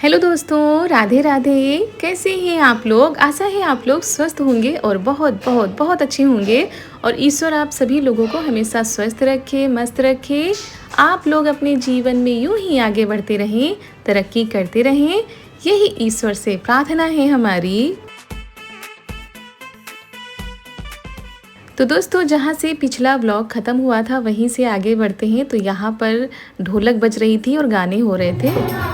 Hello दोस्तों, राधे राधे। कैसे हैं आप लोग? आशा है आप लोग स्वस्थ होंगे और बहुत बहुत बहुत अच्छे होंगे। और ईश्वर आप सभी लोगों को हमेशा स्वस्थ रखे, मस्त रखे। आप लोग अपने जीवन में यूं ही आगे बढ़ते रहें, तरक्की करते रहें, यही ईश्वर से प्रार्थना है हमारी। तो दोस्तों, जहाँ से पिछला व्लॉग ख़त्म हुआ था वहीं से आगे बढ़ते हैं। तो यहाँ पर ढोलक बज रही थी और गाने हो रहे थे।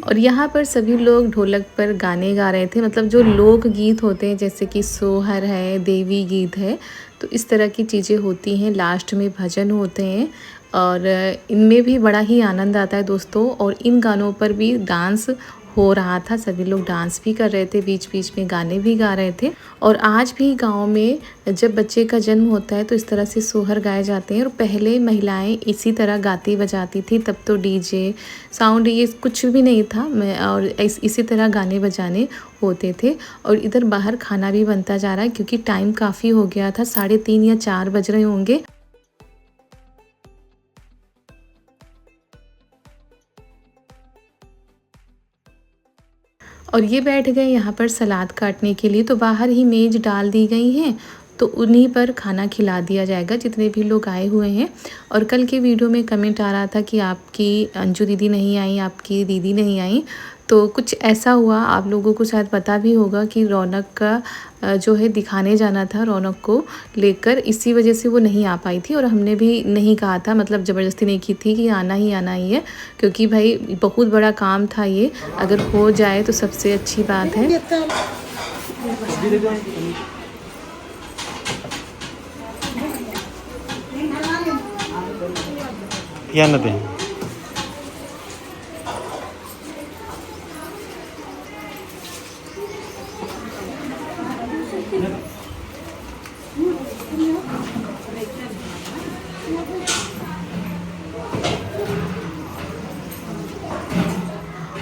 और यहाँ पर सभी लोग ढोलक पर गाने गा रहे थे, मतलब जो लोक गीत होते हैं जैसे कि सोहर है, देवी गीत है, तो इस तरह की चीज़ें होती हैं। लास्ट में भजन होते हैं और इनमें भी बड़ा ही आनंद आता है दोस्तों। और इन गानों पर भी डांस हो रहा था, सभी लोग डांस भी कर रहे थे, बीच बीच में गाने भी गा रहे थे। और आज भी गांव में जब बच्चे का जन्म होता है तो इस तरह से सोहर गाए जाते हैं। और पहले महिलाएं इसी तरह गाती बजाती थी, तब तो डीजे साउंड ये कुछ भी नहीं था। और इसी तरह गाने बजाने होते थे। और इधर बाहर खाना भी बनता जा रहा है क्योंकि टाइम काफ़ी हो गया था, 3:30 या 4 बज रहे होंगे। और ये बैठ गए यहाँ पर सलाद काटने के लिए, तो बाहर ही मेज़ डाल दी गई हैं। तो उन्हीं पर खाना खिला दिया जाएगा जितने भी लोग आए हुए हैं। और कल के वीडियो में कमेंट आ रहा था कि आपकी अंजू दीदी नहीं आई, आपकी दीदी नहीं आई, तो कुछ ऐसा हुआ, आप लोगों को शायद पता भी होगा कि रौनक का जो है दिखाने जाना था, रौनक को लेकर, इसी वजह से वो नहीं आ पाई थी। और हमने भी नहीं कहा था, मतलब ज़बरदस्ती नहीं की थी कि आना ही है, क्योंकि भाई बहुत बड़ा काम था ये, अगर हो जाए तो सबसे अच्छी बात है। या न दें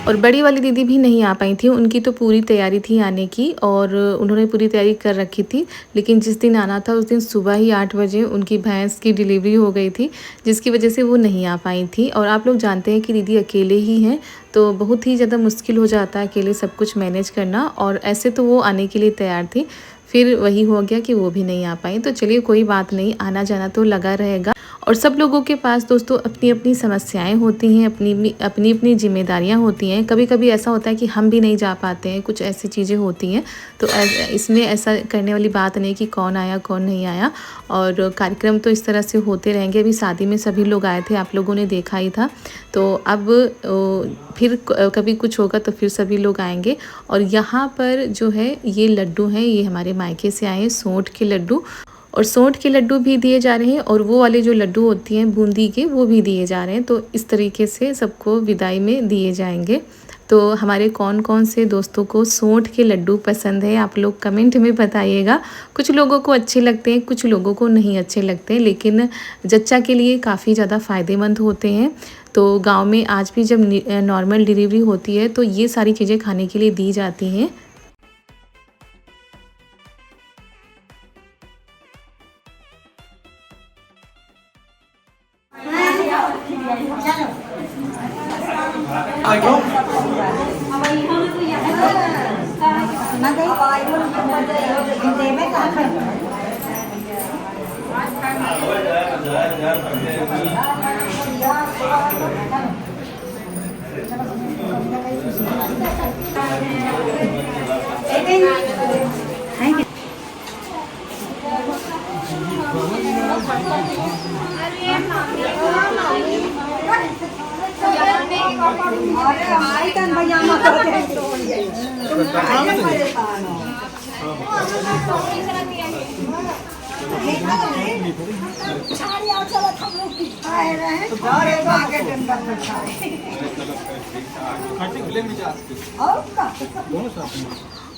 और बड़ी वाली दीदी भी नहीं आ पाई थी, उनकी तो पूरी तैयारी थी आने की और उन्होंने पूरी तैयारी कर रखी थी, लेकिन जिस दिन आना था उस दिन सुबह ही 8 बजे उनकी भैंस की डिलीवरी हो गई थी, जिसकी वजह से वो नहीं आ पाई थी। और आप लोग जानते हैं कि दीदी अकेले ही हैं, तो बहुत ही ज़्यादा मुश्किल हो जाता है अकेले सब कुछ मैनेज करना। और ऐसे तो वो आने के लिए तैयार थी, फिर वही हो गया कि वो भी नहीं आ पाई। तो चलिए कोई बात नहीं, आना जाना तो लगा रहेगा। और सब लोगों के पास दोस्तों अपनी अपनी समस्याएं होती हैं, अपनी अपनी जिम्मेदारियां होती हैं। कभी कभी ऐसा होता है कि हम भी नहीं जा पाते हैं, कुछ ऐसी चीज़ें होती हैं, तो इसमें ऐसा करने वाली बात नहीं कि कौन आया कौन नहीं आया। और कार्यक्रम तो इस तरह से होते रहेंगे। अभी शादी में सभी लोग आए थे, आप लोगों ने देखा ही था, तो अब फिर कभी कुछ होगा तो फिर सभी लोग आएंगे। और यहाँ पर जो है ये लड्डू हैं, ये हमारे मायके से आए हैं, सौंठ के लड्डू, और सौंठ के लड्डू भी दिए जा रहे हैं, और वो वाले जो लड्डू होती हैं बूंदी के, वो भी दिए जा रहे हैं। तो इस तरीके से सबको विदाई में दिए जाएंगे। तो हमारे कौन कौन से दोस्तों को सौंठ के लड्डू पसंद है, आप लोग कमेंट में बताइएगा। कुछ लोगों को अच्छे लगते हैं, कुछ लोगों को नहीं अच्छे लगते हैं, लेकिन जच्चा के लिए काफ़ी ज़्यादा फ़ायदेमंद होते हैं। तो गांव में आज भी जब नॉर्मल डिलीवरी होती है तो ये सारी चीज़ें खाने के लिए दी जाती हैं।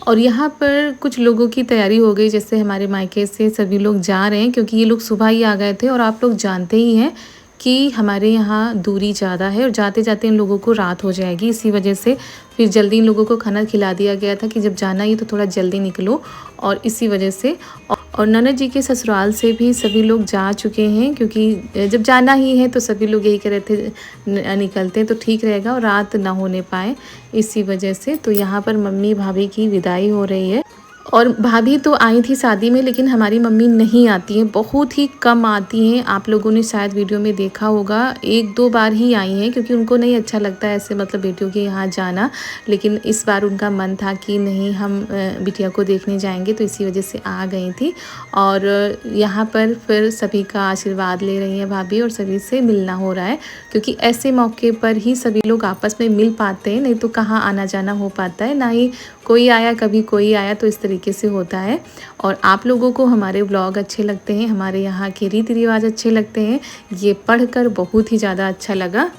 और यहाँ पर कुछ लोगों की तैयारी हो गई, जैसे हमारे मायके से सभी लोग जा रहे हैं, क्योंकि ये लोग सुबह ही आ गए थे। और आप लोग जानते ही हैं कि हमारे यहाँ दूरी ज़्यादा है और जाते जाते इन लोगों को रात हो जाएगी, इसी वजह से फिर जल्दी इन लोगों को खाना खिला दिया गया था कि जब जाना ही तो थोड़ा जल्दी निकलो। और इसी वजह से और ननद जी के ससुराल से भी सभी लोग जा चुके हैं, क्योंकि जब जाना ही है तो सभी लोग यही कह रहे थे निकलते हैं तो ठीक रहेगा और रात ना होने पाए, इसी वजह से। तो यहाँ पर मम्मी भाभी की विदाई हो रही है। और भाभी तो आई थी शादी में, लेकिन हमारी मम्मी नहीं आती हैं, बहुत ही कम आती हैं। आप लोगों ने शायद वीडियो में देखा होगा, 1-2 बार ही आई हैं, क्योंकि उनको नहीं अच्छा लगता है ऐसे मतलब बेटियों के यहाँ जाना। लेकिन इस बार उनका मन था कि नहीं, हम बिटिया को देखने जाएंगे, तो इसी वजह से आ गई थी। और यहाँ पर फिर सभी का आशीर्वाद ले रही हैं भाभी, और सभी से मिलना हो रहा है, क्योंकि ऐसे मौके पर ही सभी लोग आपस में मिल पाते हैं, नहीं तो कहाँ आना जाना हो पाता है, ना ही कोई आया कभी कोई आया, तो इस तरीके से होता है। और आप लोगों को हमारे व्लॉग अच्छे लगते हैं, हमारे यहाँ के रीति रिवाज अच्छे लगते हैं, ये पढ़कर बहुत ही ज़्यादा अच्छा लगा।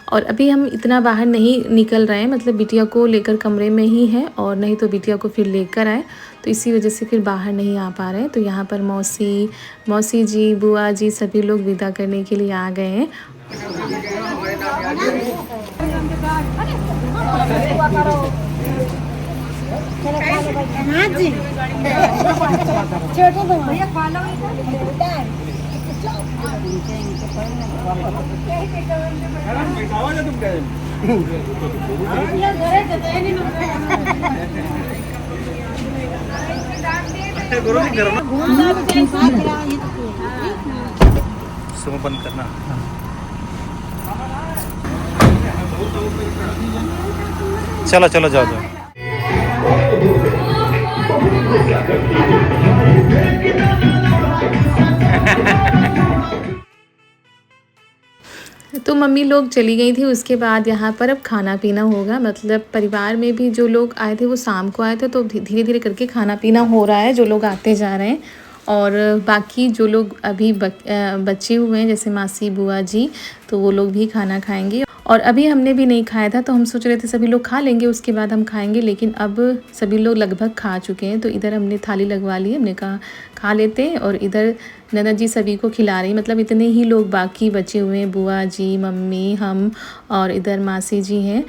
और अभी हम इतना बाहर नहीं निकल रहे हैं, मतलब बिटिया को लेकर कमरे में ही है, और नहीं तो बिटिया को फिर लेकर आए, तो इसी वजह से फिर बाहर नहीं आ पा रहे हैं। तो यहाँ पर मौसी जी, बुआ जी सभी लोग विदा करने के लिए आ गए हैं। सुबह बंद करना। चलो चलो जाओ जाओ। तो मम्मी लोग चली गई थी, उसके बाद यहाँ पर अब खाना पीना होगा। मतलब परिवार में भी जो लोग आए थे वो शाम को आए थे, तो धीरे धीरे करके खाना पीना हो रहा है, जो लोग आते जा रहे हैं। और बाकी जो लोग अभी बचे हुए हैं जैसे मासी बुआ जी, तो वो लोग भी खाना खाएंगे। और अभी हमने भी नहीं खाया था, तो हम सोच रहे थे सभी लोग खा लेंगे उसके बाद हम खाएंगे, लेकिन अब सभी लोग लगभग खा चुके हैं। तो इधर हमने थाली लगवा ली, हमने कहा खा लेते हैं। और इधर ननद जी सभी को खिला रही, मतलब इतने ही लोग बाकी बचे हुए हैं, बुआ जी, मम्मी, हम और इधर मासी जी हैं।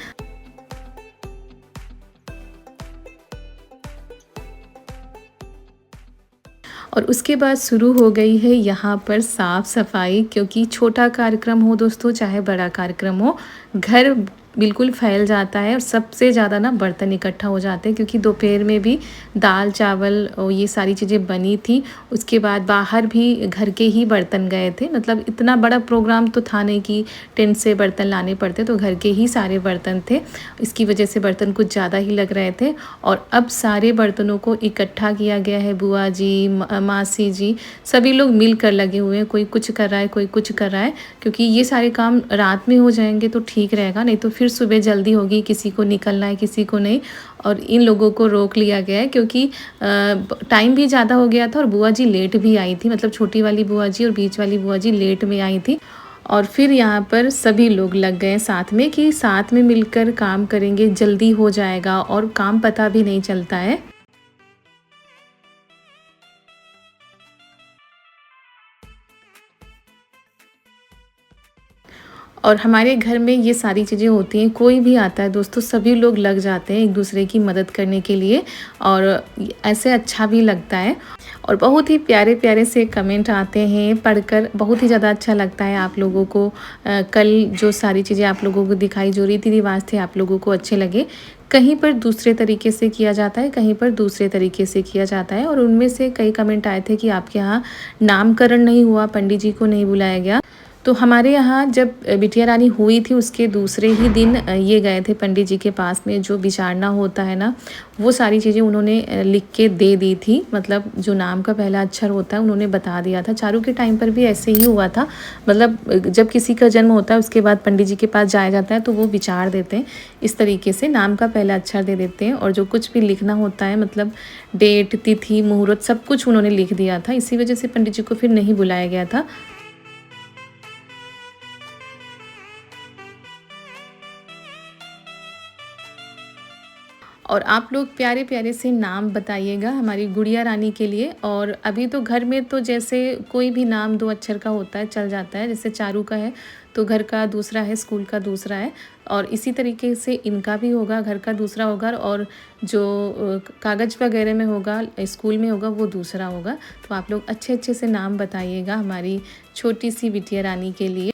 और उसके बाद शुरू हो गई है यहाँ पर साफ़ सफाई, क्योंकि छोटा कार्यक्रम हो दोस्तों चाहे बड़ा कार्यक्रम हो, घर बिल्कुल फैल जाता है। और सबसे ज़्यादा ना बर्तन इकट्ठा हो जाते हैं, क्योंकि दोपहर में भी दाल चावल और ये सारी चीज़ें बनी थी। उसके बाद बाहर भी घर के ही बर्तन गए थे, मतलब इतना बड़ा प्रोग्राम तो था नहीं कि टेंट से बर्तन लाने पड़ते, तो घर के ही सारे बर्तन थे। इसकी वजह से बर्तन कुछ ज़्यादा ही लग रहे थे। और अब सारे बर्तनों को इकट्ठा किया गया है। बुआ जी, मासी जी सभी लोग मिल कर लगे हुए हैं, कोई कुछ कर रहा है, कोई कुछ कर रहा है, क्योंकि ये सारे काम रात में हो जाएंगे तो ठीक रहेगा, नहीं तो फिर सुबह जल्दी होगी, किसी को निकलना है किसी को नहीं। और इन लोगों को रोक लिया गया है, क्योंकि टाइम भी ज़्यादा हो गया था और बुआ जी लेट भी आई थी, मतलब छोटी वाली बुआ जी और बीच वाली बुआ जी लेट में आई थी। और फिर यहाँ पर सभी लोग लग गए साथ में कि साथ में मिलकर काम करेंगे, जल्दी हो जाएगा और काम पता भी नहीं चलता है। और हमारे घर में ये सारी चीज़ें होती हैं, कोई भी आता है दोस्तों सभी लोग लग जाते हैं एक दूसरे की मदद करने के लिए, और ऐसे अच्छा भी लगता है। और बहुत ही प्यारे प्यारे से कमेंट आते हैं, पढ़कर बहुत ही ज़्यादा अच्छा लगता है आप लोगों को। कल जो सारी चीज़ें आप लोगों को दिखाई, जो रीति रिवाज थे आप लोगों को अच्छे लगे। कहीं पर दूसरे तरीके से किया जाता है, कहीं पर दूसरे तरीके से किया जाता है। और उनमें से कई कमेंट आए थे कि आपके यहाँ नामकरण नहीं हुआ, पंडित जी को नहीं बुलाया गया। तो हमारे यहाँ जब बिटिया रानी हुई थी उसके दूसरे ही दिन ये गए थे पंडित जी के पास में, जो विचारना होता है ना, वो सारी चीज़ें उन्होंने लिख के दे दी थी। मतलब जो नाम का पहला अक्षर होता है उन्होंने बता दिया था। चारू के टाइम पर भी ऐसे ही हुआ था, मतलब जब किसी का जन्म होता है उसके बाद पंडित जी के पास जाया जाता है तो वो विचार देते हैं, इस तरीके से नाम का पहला अक्षर दे देते हैं। और जो कुछ भी लिखना होता है, मतलब डेट, तिथि, मुहूर्त सब कुछ उन्होंने लिख दिया था। इसी वजह से पंडित जी को फिर नहीं बुलाया गया था। और आप लोग प्यारे प्यारे से नाम बताइएगा हमारी गुड़िया रानी के लिए। और अभी तो घर में तो जैसे कोई भी नाम 2 अक्षर का होता है चल जाता है, जैसे चारू का है तो घर का दूसरा है, स्कूल का दूसरा है, और इसी तरीके से इनका भी होगा, घर का दूसरा होगा, और जो कागज़ वगैरह में होगा, स्कूल में होगा, वो दूसरा होगा। तो आप लोग अच्छे अच्छे से नाम बताइएगा हमारी छोटी सी बिटिया रानी के लिए।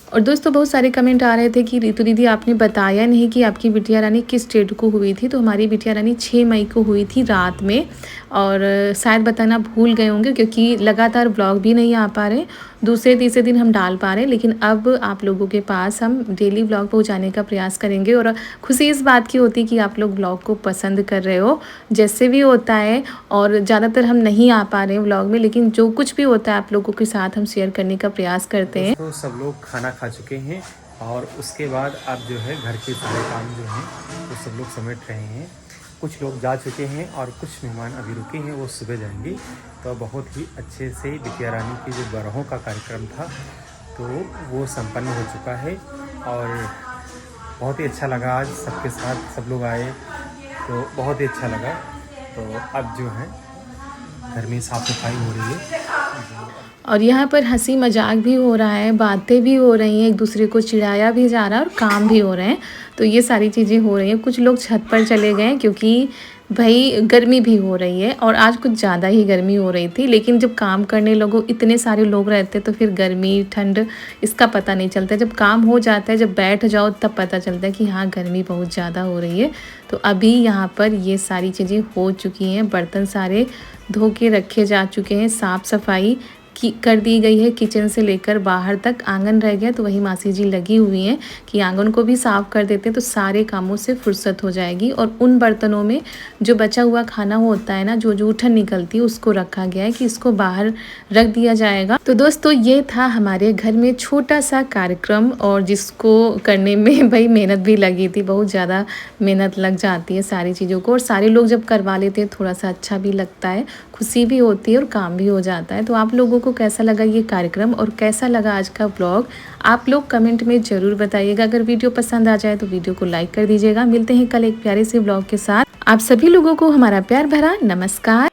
और दोस्तों बहुत सारे कमेंट आ रहे थे कि रितु दीदी आपने बताया नहीं कि आपकी बिटिया रानी किस डेट को हुई थी। तो हमारी बिटिया रानी 6 मई को हुई थी रात में, और शायद बताना भूल गए होंगे क्योंकि लगातार ब्लॉग भी नहीं आ पा रहे, दूसरे तीसरे दिन हम डाल पा रहे हैं। लेकिन अब आप लोगों के पास हम डेली ब्लॉग पहुंचाने का प्रयास करेंगे। और खुशी इस बात की होती है कि आप लोग ब्लॉग को पसंद कर रहे हो, जैसे भी होता है। और ज़्यादातर हम नहीं आ पा रहे हैं ब्लॉग में, लेकिन जो कुछ भी होता है आप लोगों के साथ हम शेयर करने का प्रयास करते हैं। तो सब लोग खाना खा चुके हैं और उसके बाद अब जो है घर के सारे काम जो हैं वो सब लोग समेट रहे हैं। कुछ लोग जा चुके हैं और कुछ मेहमान अभी रुके हैं, वो सुबह जाएंगे। तो बहुत ही अच्छे से बिटिया रानी की जो बरहों का कार्यक्रम था तो वो संपन्न हो चुका है। और बहुत ही अच्छा लगा, आज सबके साथ सब लोग आए तो बहुत ही अच्छा लगा। तो अब जो है घर में साफ़ सफाई हो रही है और यहाँ पर हंसी मजाक भी हो रहा है, बातें भी हो रही हैं, एक दूसरे को चिढ़ाया भी जा रहा है और काम भी हो रहे हैं। तो ये सारी चीज़ें हो रही हैं। कुछ लोग छत पर चले गए हैं क्योंकि भाई गर्मी भी हो रही है और आज कुछ ज़्यादा ही गर्मी हो रही थी, लेकिन जब काम करने लगो इतने सारे लोग रहते तो फिर गर्मी ठंड इसका पता नहीं चलता। जब काम हो जाता है, जब बैठ जाओ तब पता चलता है कि हाँ गर्मी बहुत ज़्यादा हो रही है। तो अभी यहाँ पर ये सारी चीज़ें हो चुकी हैं, बर्तन सारे धो के रखे जा चुके हैं, साफ़ सफाई की कर दी गई है। किचन से लेकर बाहर तक आंगन रह गया, तो वही मासी जी लगी हुई हैं कि आंगन को भी साफ़ कर देते हैं तो सारे कामों से फुर्सत हो जाएगी। और उन बर्तनों में जो बचा हुआ खाना होता है ना, जो जूठन निकलती है, उसको रखा गया है कि इसको बाहर रख दिया जाएगा। तो दोस्तों ये था हमारे घर में छोटा सा कार्यक्रम, और जिसको करने में भाई मेहनत भी लगी थी, बहुत ज़्यादा मेहनत लग जाती है सारी चीज़ों को। और सारे लोग जब करवा लेते हैं थोड़ा सा अच्छा भी लगता है, खुशी भी होती है और काम भी हो जाता है। तो आप लोगों को कैसा लगा ये कार्यक्रम और कैसा लगा आज का ब्लॉग, आप लोग कमेंट में ज़रूर बताइएगा। अगर वीडियो पसंद आ जाए तो वीडियो को लाइक कर दीजिएगा। मिलते हैं कल एक प्यारे से ब्लॉग के साथ। आप सभी लोगों को हमारा प्यार भरा नमस्कार।